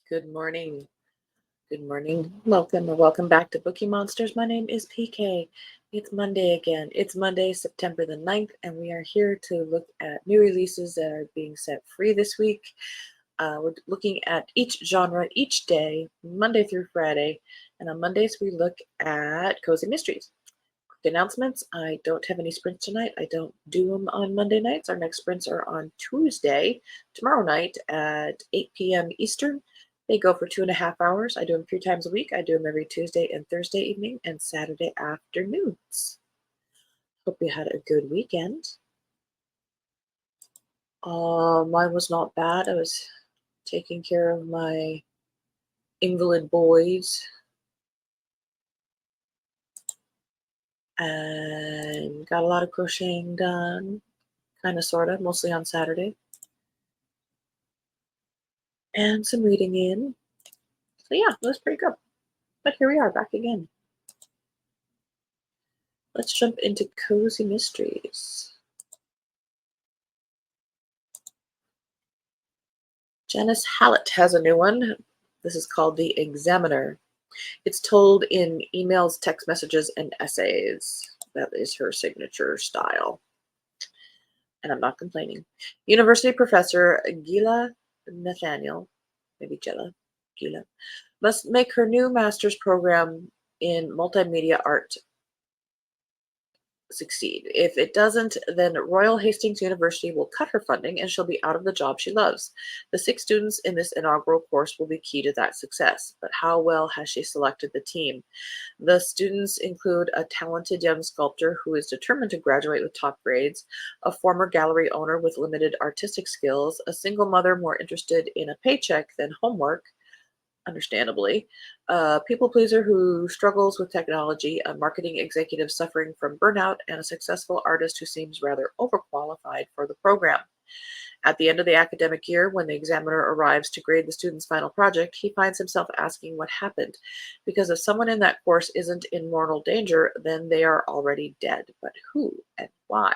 Good morning. Good morning. Welcome or welcome back to Bookeemonsters. My name is PK. It's Monday again. It's Monday, September the 9th, and we are here to look at new releases that are being set free this week. We're looking at each genre each day, Monday through Friday, and on Mondays we look at cozy mysteries. Quick announcements: I don't have any sprints tonight. I don't do them on Monday nights. Our next sprints are on Tuesday, tomorrow night at 8 p.m. Eastern. They go for 2.5 hours. I do them 3 times a week. I do them every Tuesday and Thursday evening and Saturday afternoons. Hope you had a good weekend. Mine was not bad. I was taking care of my invalid boys and got a lot of crocheting done, kind of, sort of, mostly on Saturday. And some reading in. So yeah, it was pretty good. But here we are, back again. Let's jump into cozy mysteries. Janice Hallett has a new one. This is called The Examiner. It's told in emails, text messages, and essays. That is her signature style. And I'm not complaining. University professor Gila Nathaniel, maybe Gila, must make her new master's program in multimedia art succeed. If it doesn't, then Royal Hastings University will cut her funding and she'll be out of the job she loves. The 6 students in this inaugural course will be key to that success. But how well has she selected the team? The students include a talented young sculptor who is determined to graduate with top grades, a former gallery owner with limited artistic skills, a single mother more interested in a paycheck than homework, understandably, a people pleaser who struggles with technology, a marketing executive suffering from burnout, and a successful artist who seems rather overqualified for the program. At the end of the academic year, when the examiner arrives to grade the student's final project, he finds himself asking what happened, because if someone in that course isn't in mortal danger, then they are already dead. But who and why?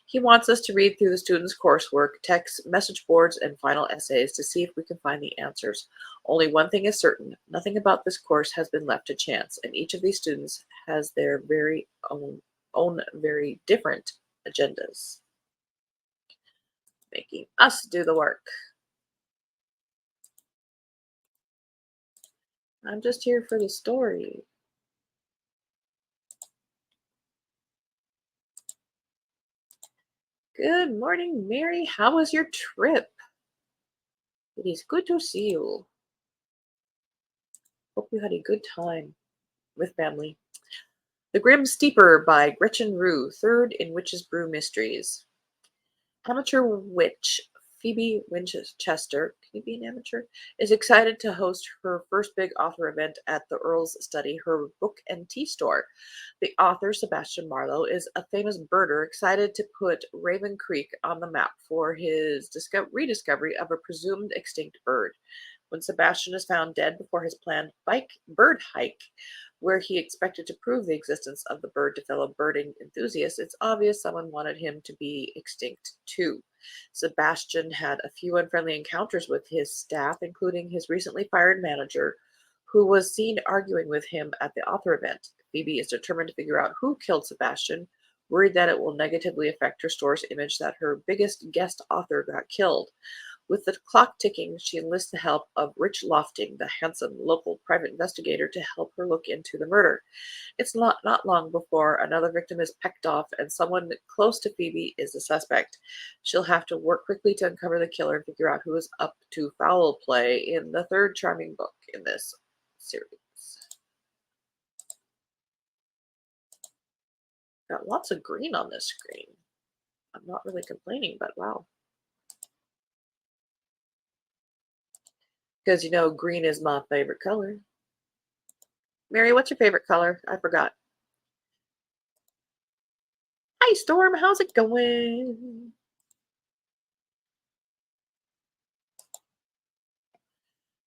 He wants us to read through the students' coursework, texts, message boards, and final essays to see if we can find the answers. Only one thing is certain: nothing about this course has been left to chance, and each of these students has their very own very different agendas, making us do the work. I'm just here for the story. Good morning, Mary. How was your trip? It is good to see you. Hope you had a good time with family. The Grim Steeper by Gretchen Rue, third in Witch's Brew Mysteries. Amateur witch Phoebe Winchester, can you be an amateur? Is excited to host her first big author event at the Earl's Study, her book and tea store. The author, Sebastian Marlowe, is a famous birder excited to put Raven Creek on the map for his rediscovery of a presumed extinct bird. When Sebastian is found dead before his planned bird hike, where he expected to prove the existence of the bird to fellow birding enthusiasts, it's obvious someone wanted him to be extinct too. Sebastian had a few unfriendly encounters with his staff, including his recently fired manager, who was seen arguing with him at the author event. Phoebe is determined to figure out who killed Sebastian, worried that it will negatively affect her store's image that her biggest guest author got killed. With the clock ticking, she enlists the help of Rich Lofting, the handsome local private investigator, to help her look into the murder. It's not long before another victim is pecked off and someone close to Phoebe is the suspect. She'll have to work quickly to uncover the killer and figure out who is up to foul play in the third charming book in this series. Got lots of green on this screen. I'm not really complaining, but wow. Because green is my favorite color. Mary, what's your favorite color? I forgot. Hi, Storm. How's it going?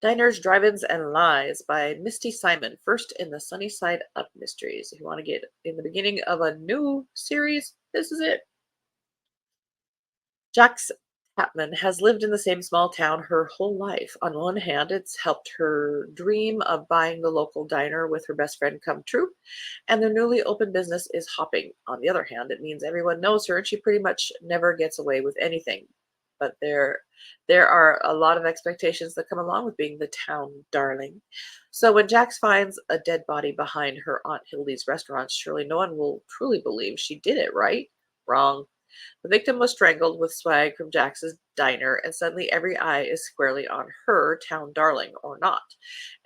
Diners, Drive-Ins, and Lies by Misty Simon, first in the Sunny Side Up Mysteries. If you want to get in the beginning of a new series, this is it. Jack's Chapman has lived in the same small town her whole life. On one hand, it's helped her dream of buying the local diner with her best friend come true, and their newly opened business is hopping. On the other hand, it means everyone knows her and she pretty much never gets away with anything. But there are a lot of expectations that come along with being the town darling. So when Jax finds a dead body behind her Aunt Hildy's restaurant, surely no one will truly believe she did it, right? Wrong. The victim was strangled with swag from Jax's diner, and suddenly every eye is squarely on her, town darling or not.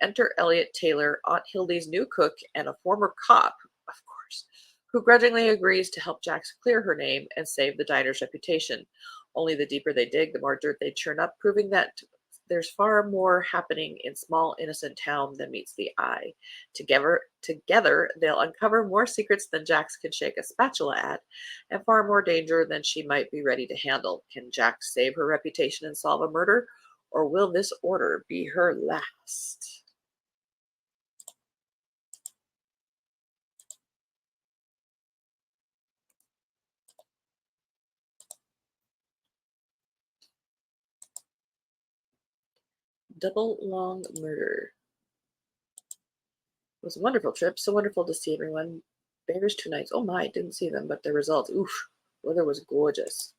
Enter Elliot Taylor, Aunt Hildy's new cook and a former cop, of course, who grudgingly agrees to help Jax clear her name and save the diner's reputation. Only the deeper they dig, the more dirt they churn up, proving that there's far more happening in small innocent town than meets the eye. Together, they'll uncover more secrets than Jax can shake a spatula at, and far more danger than she might be ready to handle. Can Jax save her reputation and solve a murder, or will this order be her last? Double Long Murder. It was a wonderful trip. So wonderful to see everyone. Bears 2 nights. Oh my, didn't see them, but the results. Oof. Weather was gorgeous.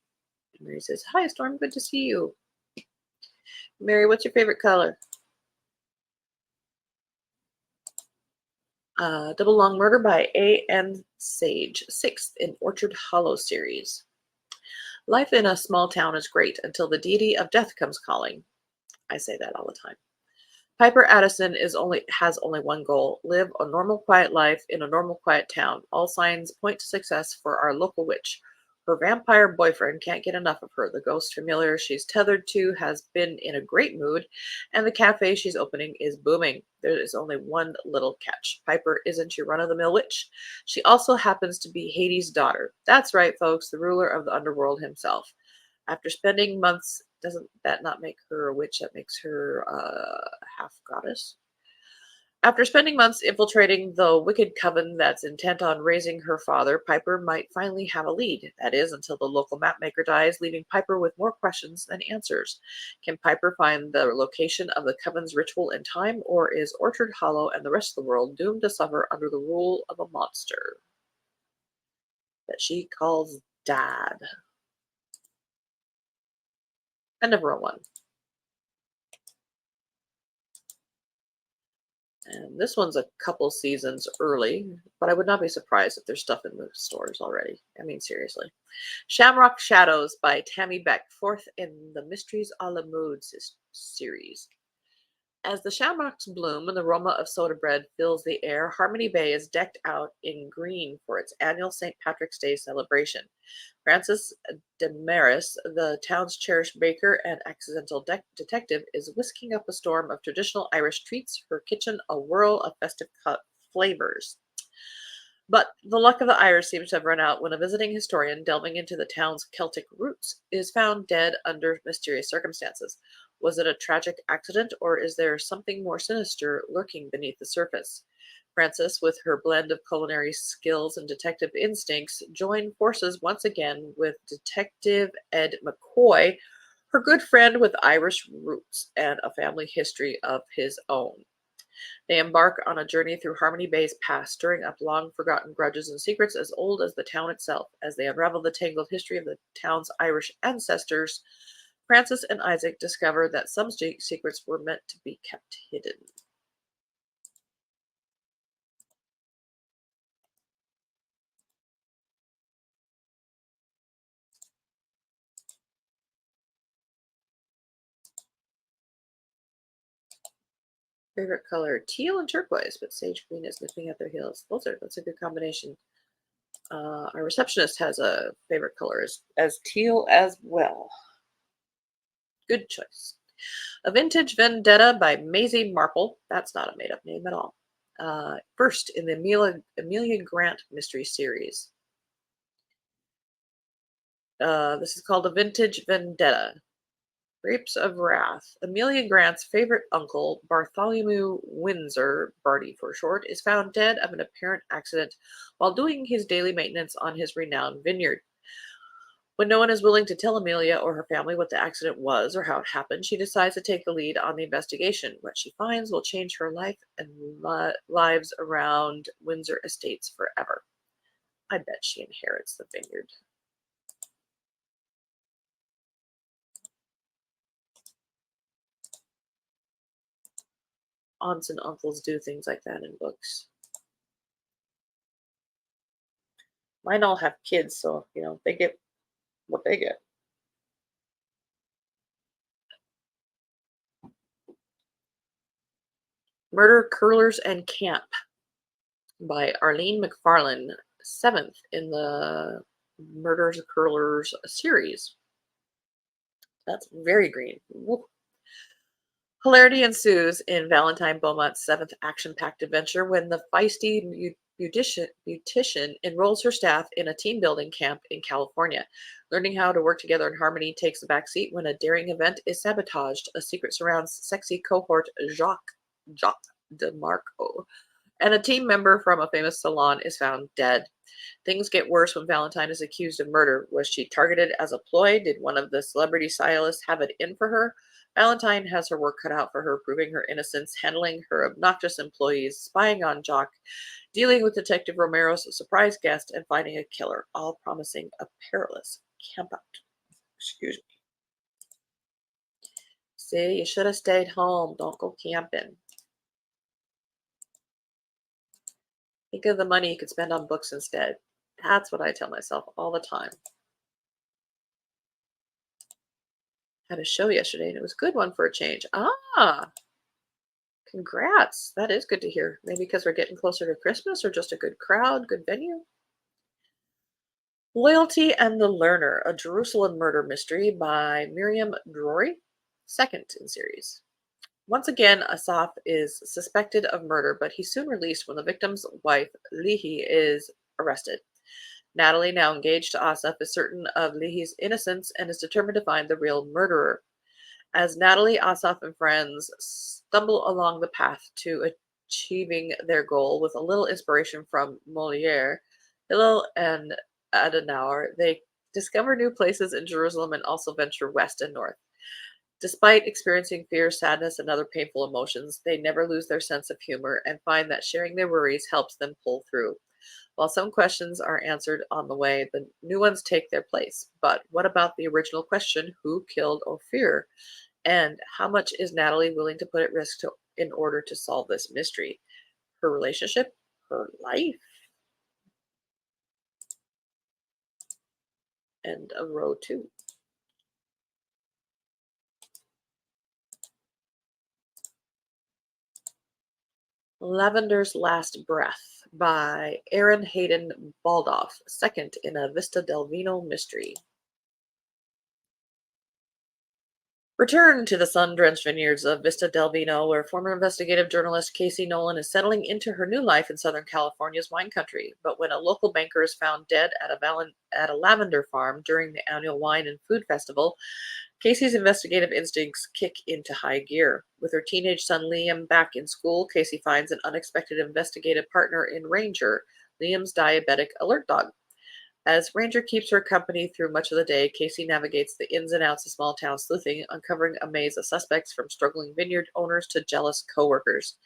Mary says, "Hi, Storm. Good to see you." Mary, what's your favorite color? Double Long Murder by A.N. Sage, sixth in Orchard Hollow series. Life in a small town is great until the deity of death comes calling. I say that all the time. Piper Addison has only one goal: live a normal, quiet life in a normal, quiet town. All signs point to success for our local witch. Her vampire boyfriend can't get enough of her. The ghost familiar she's tethered to has been in a great mood, and the cafe she's opening is booming. There is only one little catch. Piper isn't your run-of-the-mill witch. She also happens to be Hades' daughter. That's right, folks, the ruler of the underworld himself. After spending months, doesn't that not make her a witch? That makes her half goddess. After spending months infiltrating the wicked coven that's intent on raising her father, Piper might finally have a lead. That is, until the local mapmaker dies, leaving Piper with more questions than answers. Can Piper find the location of the coven's ritual in time, or is Orchard Hollow and the rest of the world doomed to suffer under the rule of a monster that she calls Dad? End of row one. And this one's a couple seasons early, but I would not be surprised if there's stuff in the stores already. I mean, seriously. Shamrock Shadows by Tammy Beck, fourth in the Mysteries a la Mode series. As the shamrocks bloom and the aroma of soda bread fills the air, Harmony Bay is decked out in green for its annual St. Patrick's Day celebration. Francis Demaris, the town's cherished baker and accidental detective, is whisking up a storm of traditional Irish treats, her kitchen a whirl of festive flavors. But the luck of the Irish seems to have run out when a visiting historian delving into the town's Celtic roots is found dead under mysterious circumstances. Was it a tragic accident, or is there something more sinister lurking beneath the surface? Frances, with her blend of culinary skills and detective instincts, joined forces once again with Detective Ed McCoy, her good friend with Irish roots and a family history of his own. They embark on a journey through Harmony Bay's past, stirring up long-forgotten grudges and secrets as old as the town itself. As they unravel the tangled history of the town's Irish ancestors, Francis and Isaac discover that some secrets were meant to be kept hidden. Favorite color: teal and turquoise, but sage green is nipping at their heels. That's a good combination. Our receptionist has a favorite color as teal as well. Good choice. A Vintage Vendetta by Maisie Marple. That's not a made-up name at all. First in the Amelia Grant mystery series. This is called A Vintage Vendetta. Grapes of Wrath. Amelia Grant's favorite uncle, Bartholomew Windsor, Barty for short, is found dead of an apparent accident while doing his daily maintenance on his renowned vineyard. When no one is willing to tell Amelia or her family what the accident was or how it happened, she decides to take the lead on the investigation. What she finds will change her life and lives around Windsor Estates forever. I bet she inherits the vineyard. Aunts and uncles do things like that in books. Mine all have kids, so they get what they get. Murder, Curlers, and Camp by Arlene McFarlane, seventh in the Murders, Curlers series. That's very green. Woo. Hilarity ensues in Valentine Beaumont's seventh action-packed adventure when the feisty beautician enrolls her staff in a team-building camp in California. Learning how to work together in harmony takes a backseat when a daring event is sabotaged. A secret surrounds sexy cohort Jacques DeMarco, and a team member from a famous salon is found dead. Things get worse when Valentine is accused of murder. Was she targeted as a ploy? Did one of the celebrity stylists have it in for her? Valentine has her work cut out for her, proving her innocence, handling her obnoxious employees, spying on Jock, dealing with Detective Romero's surprise guest, and finding a killer, all promising a perilous campout. Excuse me. See, you should have stayed home. Don't go camping. Think of the money you could spend on books instead. That's what I tell myself all the time. Had a show yesterday and it was a good one for a change. Ah, congrats. That is good to hear. Maybe because we're getting closer to Christmas or just a good crowd, good venue. Loyalty and the Learner, a Jerusalem murder mystery by Miriam Drury, second in series. Once again, Asaf is suspected of murder, but he's soon released when the victim's wife, Lehi, is arrested. Natalie, now engaged to Asaf, is certain of Lehi's innocence and is determined to find the real murderer. As Natalie, Asaf, and friends stumble along the path to achieving their goal with a little inspiration from Moliere, Hillel, and Adenauer, they discover new places in Jerusalem and also venture west and north. Despite experiencing fear, sadness, and other painful emotions, they never lose their sense of humor and find that sharing their worries helps them pull through. While some questions are answered on the way, the new ones take their place. But what about the original question, who killed Ophir? And how much is Natalie willing to put at risk in order to solve this mystery? Her relationship? Her life? End of row 2. Lavender's Last Breath by Aaron Hayden Baldoff, second in a Vista del Vino mystery. Return to the sun-drenched vineyards of Vista del Vino, where former investigative journalist Casey Nolan is settling into her new life in Southern California's wine country. But when a local banker is found dead at a lavender farm during the annual wine and food festival, Casey's investigative instincts kick into high gear. With her teenage son Liam back in school, Casey finds an unexpected investigative partner in Ranger, Liam's diabetic alert dog. As Ranger keeps her company through much of the day, Casey navigates the ins and outs of small town sleuthing, uncovering a maze of suspects from struggling vineyard owners to jealous coworkers.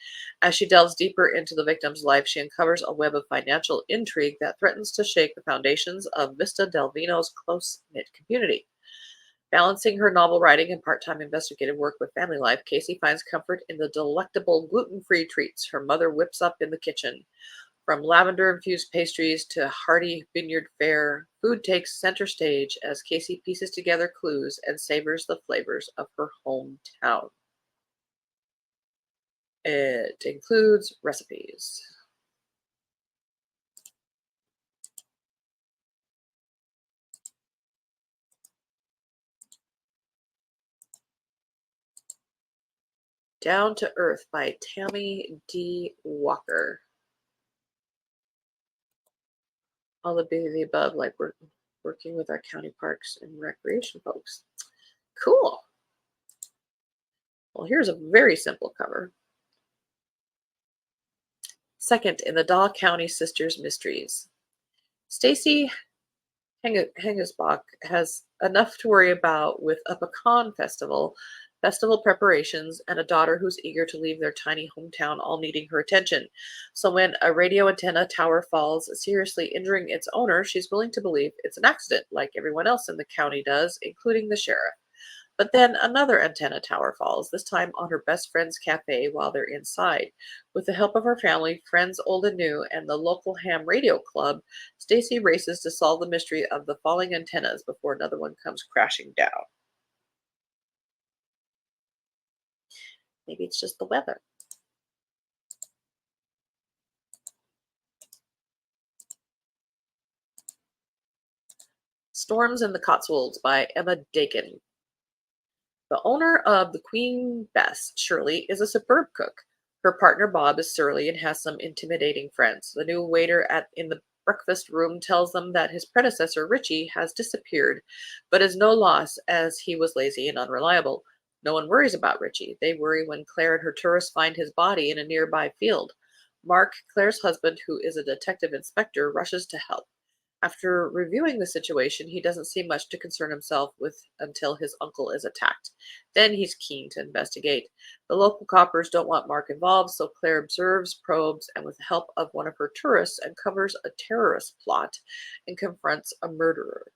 As she delves deeper into the victim's life, she uncovers a web of financial intrigue that threatens to shake the foundations of Vista del Vino's close-knit community. Balancing her novel writing and part-time investigative work with family life, Casey finds comfort in the delectable gluten-free treats her mother whips up in the kitchen. From lavender-infused pastries to hearty vineyard fare, food takes center stage as Casey pieces together clues and savors the flavors of her hometown. It includes recipes. Down to Earth by Tammy D. Walker. All of the above, like we're working with our county parks and recreation folks. Cool. Well, here's a very simple cover. Second in the Daw County Sisters Mysteries. Stacy Hengesbach has enough to worry about with a pecan festival preparations, and a daughter who's eager to leave their tiny hometown, all needing her attention. So when a radio antenna tower falls, seriously injuring its owner, she's willing to believe it's an accident, like everyone else in the county does, including the sheriff. But then another antenna tower falls, this time on her best friend's cafe while they're inside. With the help of her family, friends old and new, and the local ham radio club, Stacy races to solve the mystery of the falling antennas before another one comes crashing down. Maybe it's just the weather. Storms in the Cotswolds by Emma Dakin. The owner of the Queen Bess, Shirley, is a superb cook. Her partner Bob is surly and has some intimidating friends. The new waiter in the breakfast room tells them that his predecessor, Richie, has disappeared, but is no loss as he was lazy and unreliable. No one worries about Richie. They worry when Claire and her tourists find his body in a nearby field. Mark, Claire's husband, who is a detective inspector, rushes to help. After reviewing the situation, he doesn't see much to concern himself with until his uncle is attacked. Then he's keen to investigate. The local coppers don't want Mark involved, so Claire observes, probes, and with the help of one of her tourists, uncovers a terrorist plot and confronts a murderer.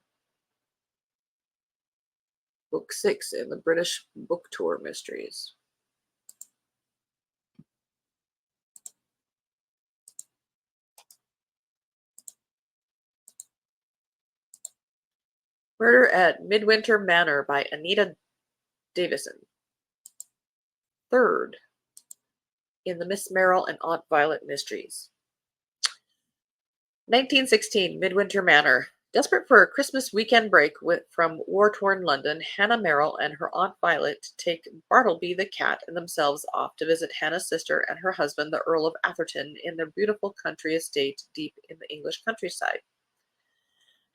Book 6 in the British Book Tour Mysteries. Murder at Midwinter Manor by Anita Davison. Third in the Miss Merrill and Aunt Violet Mysteries. 1916, Midwinter Manor. Desperate for a Christmas weekend break from war-torn London, Hannah Merrill and her Aunt Violet take Bartleby the cat and themselves off to visit Hannah's sister and her husband, the Earl of Atherton, in their beautiful country estate deep in the English countryside.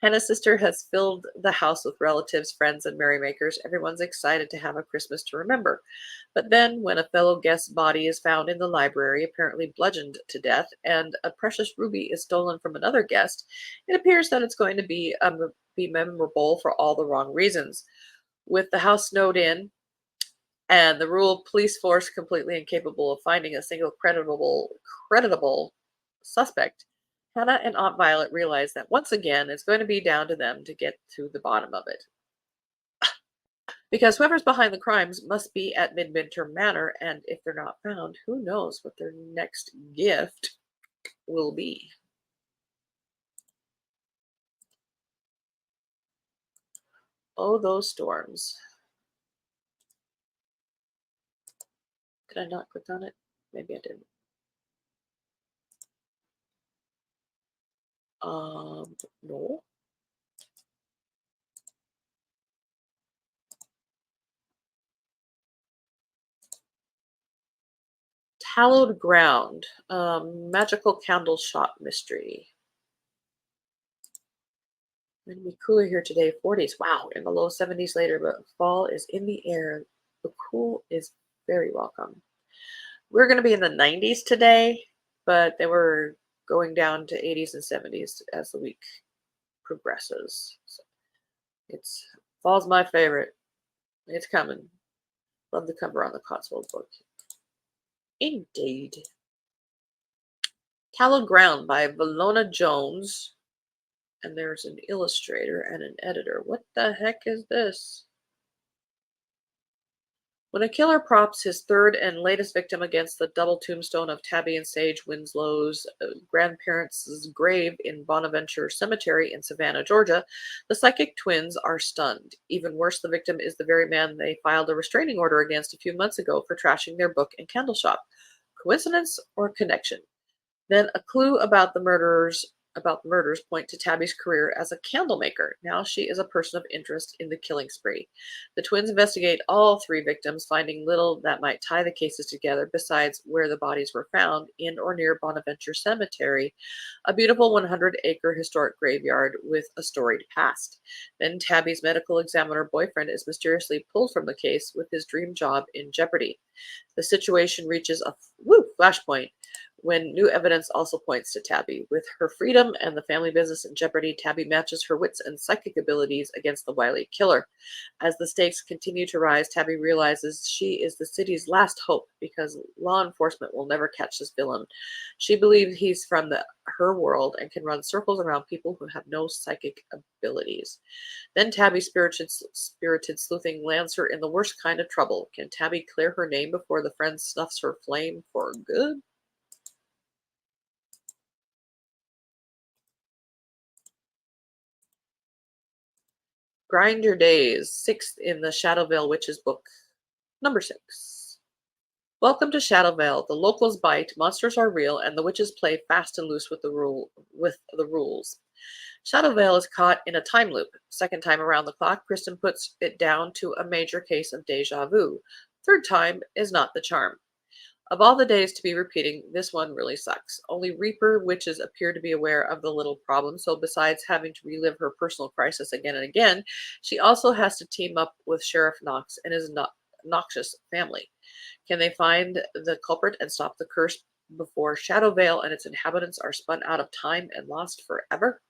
Hannah's sister has filled the house with relatives, friends, and merrymakers. Everyone's excited to have a Christmas to remember. But then, when a fellow guest's body is found in the library, apparently bludgeoned to death, and a precious ruby is stolen from another guest, it appears that it's going to be memorable for all the wrong reasons. With the house snowed in and the rural police force completely incapable of finding a single creditable suspect, Hannah and Aunt Violet realize that once again it's going to be down to them to get to the bottom of it. Because whoever's behind the crimes must be at Midwinter Manor, and if they're not found, who knows what their next gift will be. Oh, those storms. Did I not click on it? Maybe I didn't. No. Hallowed Ground, magical candle shop mystery. It's going to be cooler here today, 40s. Wow, in the low 70s later, but fall is in the air. The cool is very welcome. We're going to be in the 90s today, but they were going down to 80s and 70s as the week progresses. So fall's my favorite. It's coming. Love the cover on the Cotswold book. Indeed. Hallowed Ground by Valona Jones. And there's an illustrator and an editor. What the heck is this? When a killer props his third and latest victim against the double tombstone of Tabby and Sage Winslow's grandparents' grave in Bonaventure Cemetery in Savannah, Georgia, the psychic twins are stunned. Even worse, the victim is the very man they filed a restraining order against a few months ago for trashing their book and candle shop. Coincidence or connection? Then a clue about the murders point to Tabby's career as a candle maker. Now she is a person of interest in the killing spree. The twins investigate all three victims, finding little that might tie the cases together besides where the bodies were found, in or near Bonaventure Cemetery, a beautiful 100-acre historic graveyard with a storied past. Then Tabby's medical examiner boyfriend is mysteriously pulled from the case with his dream job in jeopardy. The situation reaches a flashpoint when new evidence also points to Tabby. With her freedom and the family business in jeopardy, Tabby matches her wits and psychic abilities against the wily killer. As the stakes continue to rise, Tabby realizes she is the city's last hope because law enforcement will never catch this villain. She believes he's from her world and can run circles around people who have no psychic abilities. Then Tabby's spirited sleuthing lands her in the worst kind of trouble. Can Tabby clear her name before the friend snuffs her flame for good? Grind Your Days, sixth in the Shadowvale Witches book, number 6. Welcome to Shadowvale. The locals bite, monsters are real, and the witches play fast and loose with the rules. Shadowvale is caught in a time loop. Second time around the clock, Kristen puts it down to a major case of deja vu. Third time is not the charm. Of all the days to be repeating, this one really sucks. Only Reaper witches appear to be aware of the little problem, so besides having to relive her personal crisis again and again, she also has to team up with Sheriff Knox and his noxious family. Can they find the culprit and stop the curse before Shadowvale and its inhabitants are spun out of time and lost forever?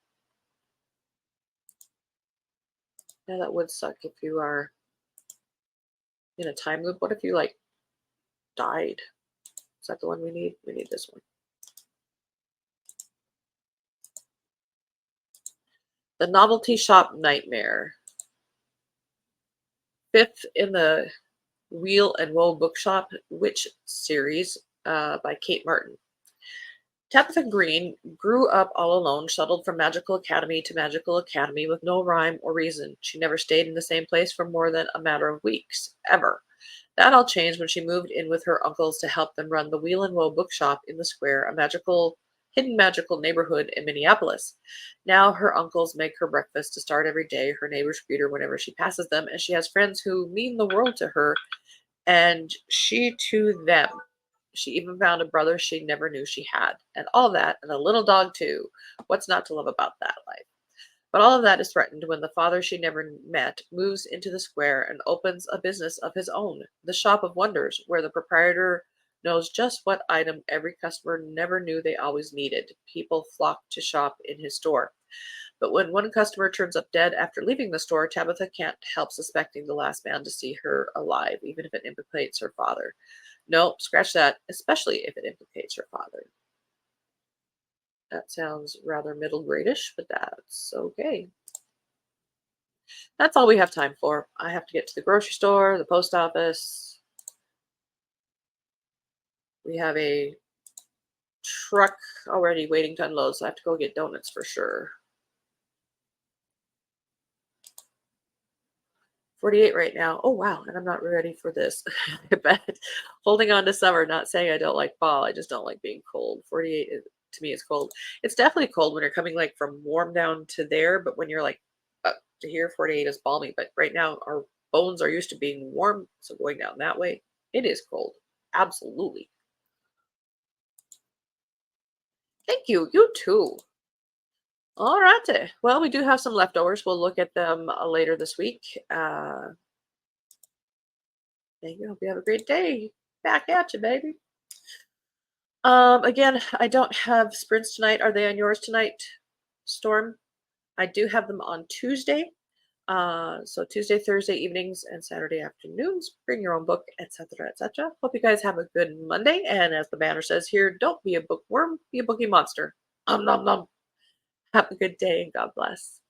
Yeah, that would suck if you are in a time loop. What if you, like, died? Is that the one we need? We need this one. The Novelty Shop Nightmare. Fifth in the Wheel and Woe Bookshop Witch series by Kate Martin. Tabitha Green grew up all alone, shuttled from magical academy to magical academy with no rhyme or reason. She never stayed in the same place for more than a matter of weeks, ever. That all changed when she moved in with her uncles to help them run the Wheel and Woe Bookshop in the Square, a hidden magical neighborhood in Minneapolis. Now her uncles make her breakfast to start every day. Her neighbors greet her whenever she passes them, and she has friends who mean the world to her, and she to them. She even found a brother she never knew she had, and all that, and a little dog too. What's not to love about that life? But all of that is threatened when the father she never met moves into the square and opens a business of his own, the Shop of Wonders, where the proprietor knows just what item every customer never knew they always needed. People flock to shop in his store. But when one customer turns up dead after leaving the store, Tabitha can't help suspecting the last man to see her alive, even if it implicates her father. No, scratch that, especially if it implicates her father. That sounds rather middle gradish, but that's okay. That's all we have time for. I have to get to the grocery store, the post office. We have a truck already waiting to unload, so I have to go get donuts for sure. 48 right now. Oh, wow. And I'm not ready for this. I bet. Holding on to summer, not saying I don't like fall. I just don't like being cold. 48 to me is cold. It's definitely cold when you're coming like from warm down to there, but when you're like up to here, 48 is balmy. But right now, our bones are used to being warm. So going down that way, it is cold. Absolutely. Thank you. You too. All righty. Well, we do have some leftovers. We'll look at them later this week. Thank you. Hope you have a great day. Back at you, baby. Again, I don't have sprints tonight. Are they on yours tonight, Storm? I do have them on Tuesday. So Tuesday, Thursday evenings, and Saturday afternoons. Bring your own book, etc., etc. Hope you guys have a good Monday. And as the banner says here, don't be a bookworm, be a bookie monster. Nom nom nom. Have a good day and God bless.